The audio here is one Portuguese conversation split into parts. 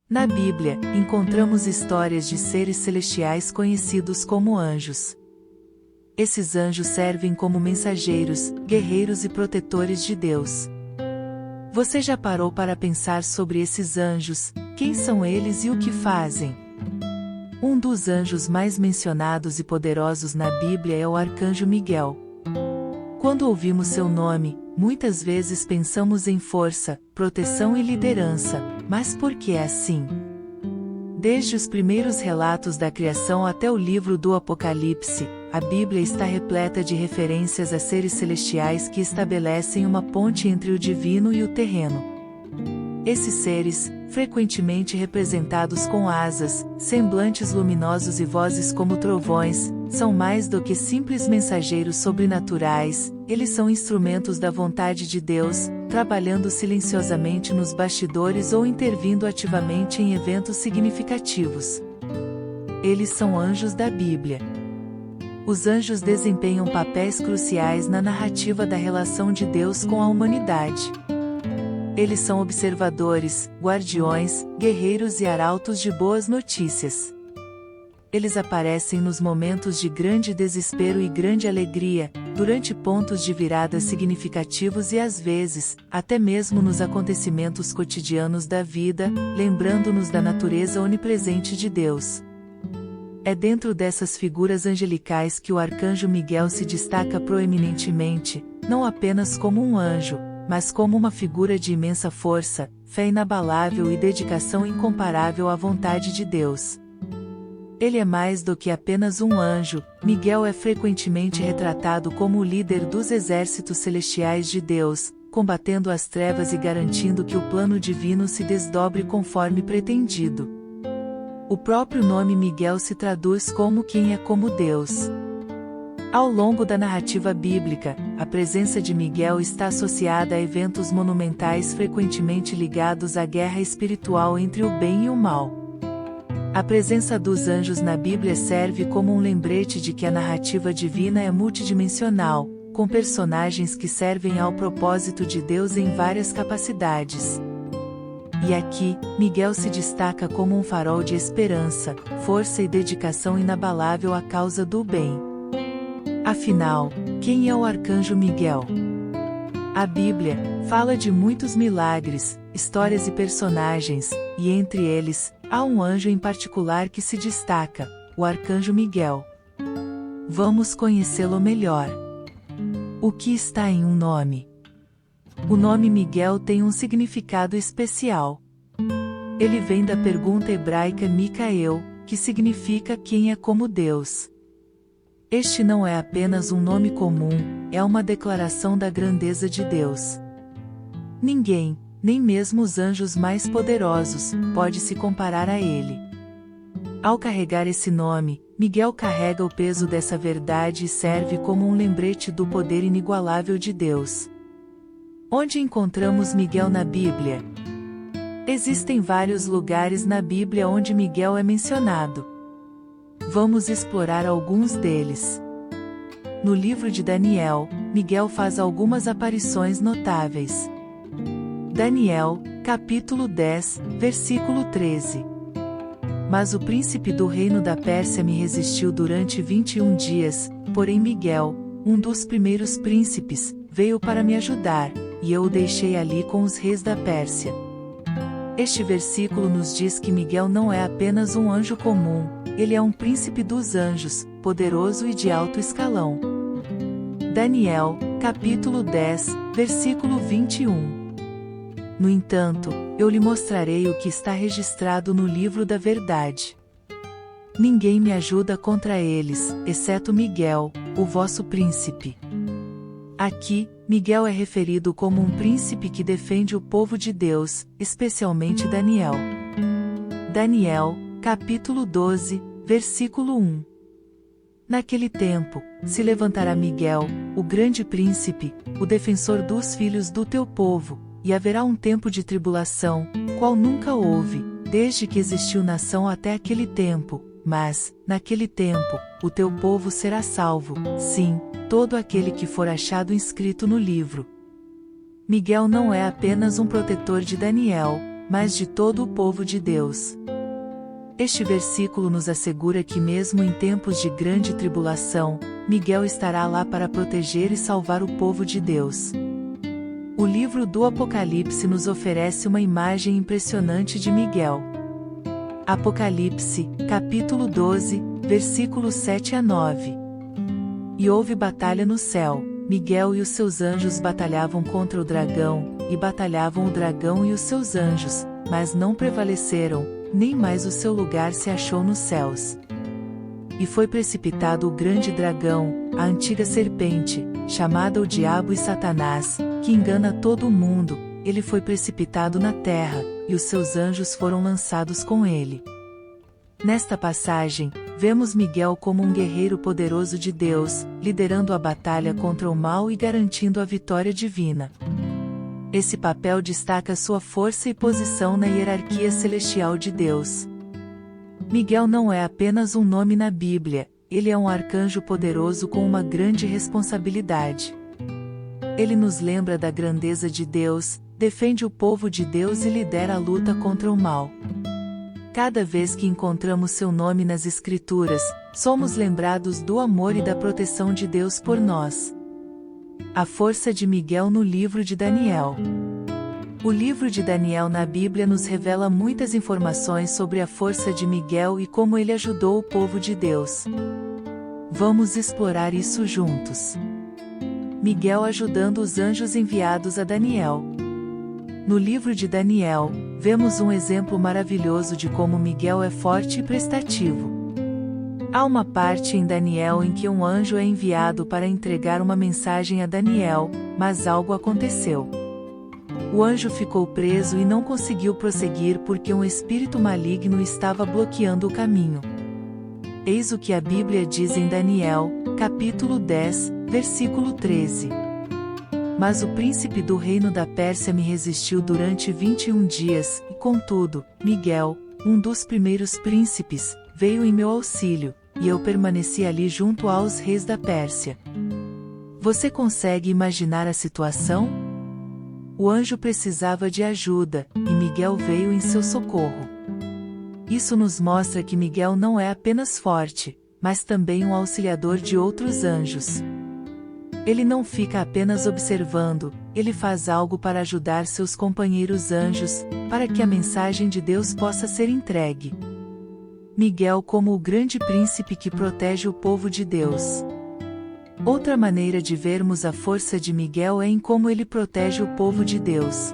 Na Bíblia, encontramos histórias de seres celestiais conhecidos como anjos. Esses anjos servem como mensageiros, guerreiros e protetores de Deus. Você já parou para pensar sobre esses anjos, quem são eles e o que fazem? Um dos anjos mais mencionados e poderosos na Bíblia é o arcanjo Miguel. Quando ouvimos seu nome, muitas vezes pensamos em força, proteção e liderança, mas por que é assim? Desde os primeiros relatos da criação até o livro do Apocalipse, a Bíblia está repleta de referências a seres celestiais que estabelecem uma ponte entre o divino e o terreno. Esses seres, frequentemente representados com asas, semblantes luminosos e vozes como trovões, são mais do que simples mensageiros sobrenaturais, eles são instrumentos da vontade de Deus, trabalhando silenciosamente nos bastidores ou intervindo ativamente em eventos significativos. Eles são anjos da Bíblia. Os anjos desempenham papéis cruciais na narrativa da relação de Deus com a humanidade. Eles são observadores, guardiões, guerreiros e arautos de boas notícias. Eles aparecem nos momentos de grande desespero e grande alegria, durante pontos de virada significativos e às vezes, até mesmo nos acontecimentos cotidianos da vida, lembrando-nos da natureza onipresente de Deus. É dentro dessas figuras angelicais que o arcanjo Miguel se destaca proeminentemente, não apenas como um anjo, mas como uma figura de imensa força, fé inabalável e dedicação incomparável à vontade de Deus. Ele é mais do que apenas um anjo. Miguel é frequentemente retratado como o líder dos exércitos celestiais de Deus, combatendo as trevas e garantindo que o plano divino se desdobre conforme pretendido. O próprio nome Miguel se traduz como quem é como Deus. Ao longo da narrativa bíblica, a presença de Miguel está associada a eventos monumentais frequentemente ligados à guerra espiritual entre o bem e o mal. A presença dos anjos na Bíblia serve como um lembrete de que a narrativa divina é multidimensional, com personagens que servem ao propósito de Deus em várias capacidades. E aqui, Miguel se destaca como um farol de esperança, força e dedicação inabalável à causa do bem. Afinal, quem é o arcanjo Miguel? A Bíblia fala de muitos milagres, histórias e personagens, e entre eles, há um anjo em particular que se destaca, o arcanjo Miguel. Vamos conhecê-lo melhor. O que está em um nome? O nome Miguel tem um significado especial. Ele vem da pergunta hebraica Micael, que significa quem é como Deus. Este não é apenas um nome comum, é uma declaração da grandeza de Deus. Ninguém, nem mesmo os anjos mais poderosos, pode se comparar a ele. Ao carregar esse nome, Miguel carrega o peso dessa verdade e serve como um lembrete do poder inigualável de Deus. Onde encontramos Miguel na Bíblia? Existem vários lugares na Bíblia onde Miguel é mencionado. Vamos explorar alguns deles. No livro de Daniel, Miguel faz algumas aparições notáveis. Daniel, capítulo 10, versículo 13. Mas o príncipe do reino da Pérsia me resistiu durante 21 dias, porém Miguel, um dos primeiros príncipes, veio para me ajudar, e eu o deixei ali com os reis da Pérsia. Este versículo nos diz que Miguel não é apenas um anjo comum, ele é um príncipe dos anjos, poderoso e de alto escalão. Daniel, capítulo 10, versículo 21. No entanto, eu lhe mostrarei o que está registrado no livro da verdade. Ninguém me ajuda contra eles, exceto Miguel, o vosso príncipe. Aqui, Miguel é referido como um príncipe que defende o povo de Deus, especialmente Daniel. Daniel, capítulo 12, versículo 1. Naquele tempo, se levantará Miguel, o grande príncipe, o defensor dos filhos do teu povo, e haverá um tempo de tribulação, qual nunca houve, desde que existiu nação até aquele tempo, mas, naquele tempo, o teu povo será salvo, sim, todo aquele que for achado inscrito no livro. Miguel não é apenas um protetor de Daniel, mas de todo o povo de Deus. Este versículo nos assegura que mesmo em tempos de grande tribulação, Miguel estará lá para proteger e salvar o povo de Deus. O livro do Apocalipse nos oferece uma imagem impressionante de Miguel. Apocalipse, capítulo 12, versículos 7 a 9. E houve batalha no céu, Miguel e os seus anjos batalhavam contra o dragão, e batalhavam o dragão e os seus anjos, mas não prevaleceram, nem mais o seu lugar se achou nos céus. E foi precipitado o grande dragão, a antiga serpente, chamada o Diabo e Satanás, que engana todo o mundo, ele foi precipitado na terra, e os seus anjos foram lançados com ele. Nesta passagem, vemos Miguel como um guerreiro poderoso de Deus, liderando a batalha contra o mal e garantindo a vitória divina. Esse papel destaca sua força e posição na hierarquia celestial de Deus. Miguel não é apenas um nome na Bíblia, ele é um arcanjo poderoso com uma grande responsabilidade. Ele nos lembra da grandeza de Deus, defende o povo de Deus e lidera a luta contra o mal. Cada vez que encontramos seu nome nas Escrituras, somos lembrados do amor e da proteção de Deus por nós. A força de Miguel no livro de Daniel. O livro de Daniel na Bíblia nos revela muitas informações sobre a força de Miguel e como ele ajudou o povo de Deus. Vamos explorar isso juntos. Miguel ajudando os anjos enviados a Daniel. No livro de Daniel, vemos um exemplo maravilhoso de como Miguel é forte e prestativo. Há uma parte em Daniel em que um anjo é enviado para entregar uma mensagem a Daniel, mas algo aconteceu. O anjo ficou preso e não conseguiu prosseguir porque um espírito maligno estava bloqueando o caminho. Eis o que a Bíblia diz em Daniel, capítulo 10, versículo 13. Mas o príncipe do reino da Pérsia me resistiu durante 21 dias, e contudo, Miguel, um dos primeiros príncipes, veio em meu auxílio, e eu permaneci ali junto aos reis da Pérsia. Você consegue imaginar a situação? O anjo precisava de ajuda, e Miguel veio em seu socorro. Isso nos mostra que Miguel não é apenas forte, mas também um auxiliador de outros anjos. Ele não fica apenas observando, ele faz algo para ajudar seus companheiros anjos, para que a mensagem de Deus possa ser entregue. Miguel como o grande príncipe que protege o povo de Deus. Outra maneira de vermos a força de Miguel é em como ele protege o povo de Deus.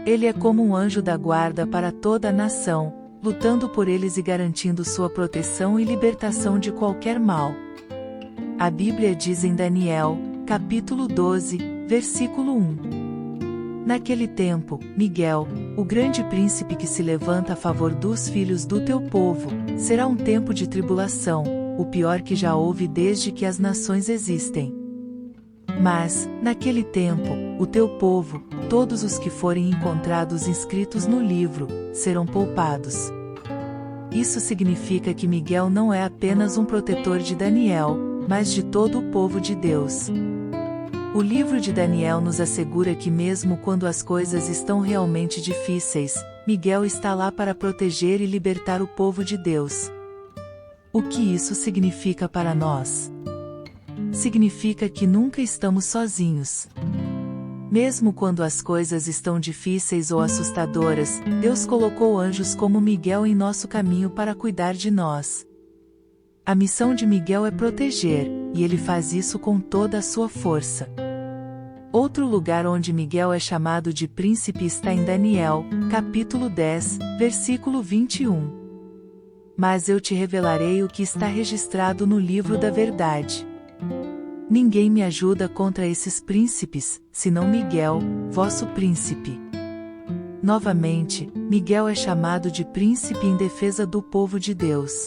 Ele é como um anjo da guarda para toda a nação, lutando por eles e garantindo sua proteção e libertação de qualquer mal. A Bíblia diz em Daniel, capítulo 12, versículo 1. Naquele tempo, Miguel, o grande príncipe que se levanta a favor dos filhos do teu povo, será um tempo de tribulação, o pior que já houve desde que as nações existem. Mas, naquele tempo, o teu povo, todos os que forem encontrados inscritos no livro, serão poupados. Isso significa que Miguel não é apenas um protetor de Daniel, mas de todo o povo de Deus. O livro de Daniel nos assegura que mesmo quando as coisas estão realmente difíceis, Miguel está lá para proteger e libertar o povo de Deus. O que isso significa para nós? Significa que nunca estamos sozinhos. Mesmo quando as coisas estão difíceis ou assustadoras, Deus colocou anjos como Miguel em nosso caminho para cuidar de nós. A missão de Miguel é proteger, e ele faz isso com toda a sua força. Outro lugar onde Miguel é chamado de príncipe está em Daniel, capítulo 10, versículo 21. Mas eu te revelarei o que está registrado no livro da verdade. Ninguém me ajuda contra esses príncipes, senão Miguel, vosso príncipe. Novamente, Miguel é chamado de príncipe em defesa do povo de Deus.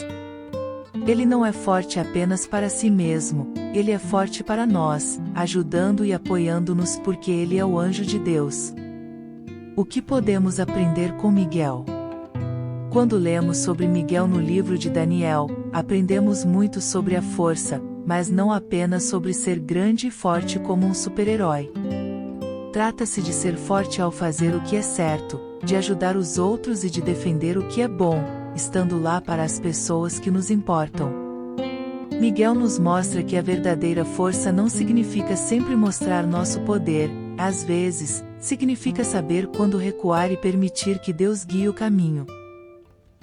Ele não é forte apenas para si mesmo, ele é forte para nós, ajudando e apoiando-nos porque ele é o anjo de Deus. O que podemos aprender com Miguel? Quando lemos sobre Miguel no livro de Daniel, aprendemos muito sobre a força, mas não apenas sobre ser grande e forte como um super-herói. Trata-se de ser forte ao fazer o que é certo, de ajudar os outros e de defender o que é bom, estando lá para as pessoas que nos importam. Miguel nos mostra que a verdadeira força não significa sempre mostrar nosso poder, às vezes, significa saber quando recuar e permitir que Deus guie o caminho.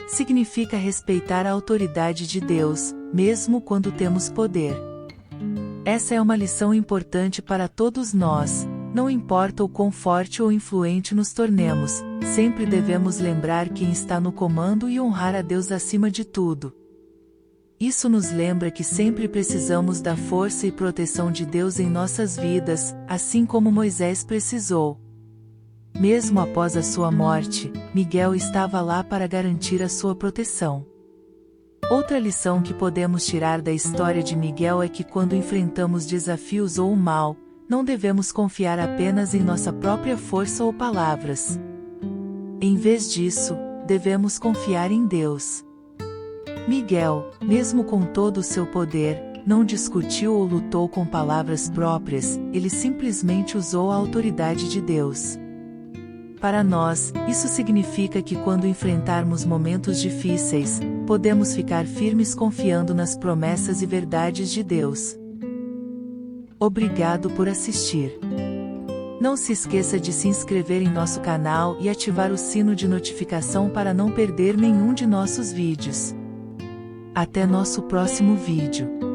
Significa respeitar a autoridade de Deus, mesmo quando temos poder. Essa é uma lição importante para todos nós, não importa o quão forte ou influente nos tornemos, sempre devemos lembrar quem está no comando e honrar a Deus acima de tudo. Isso nos lembra que sempre precisamos da força e proteção de Deus em nossas vidas, assim como Moisés precisou. Mesmo após a sua morte, Miguel estava lá para garantir a sua proteção. Outra lição que podemos tirar da história de Miguel é que quando enfrentamos desafios ou o mal, não devemos confiar apenas em nossa própria força ou palavras. Em vez disso, devemos confiar em Deus. Miguel, mesmo com todo o seu poder, não discutiu ou lutou com palavras próprias, ele simplesmente usou a autoridade de Deus. Para nós, isso significa que quando enfrentarmos momentos difíceis, podemos ficar firmes confiando nas promessas e verdades de Deus. Obrigado por assistir. Não se esqueça de se inscrever em nosso canal e ativar o sino de notificação para não perder nenhum de nossos vídeos. Até nosso próximo vídeo.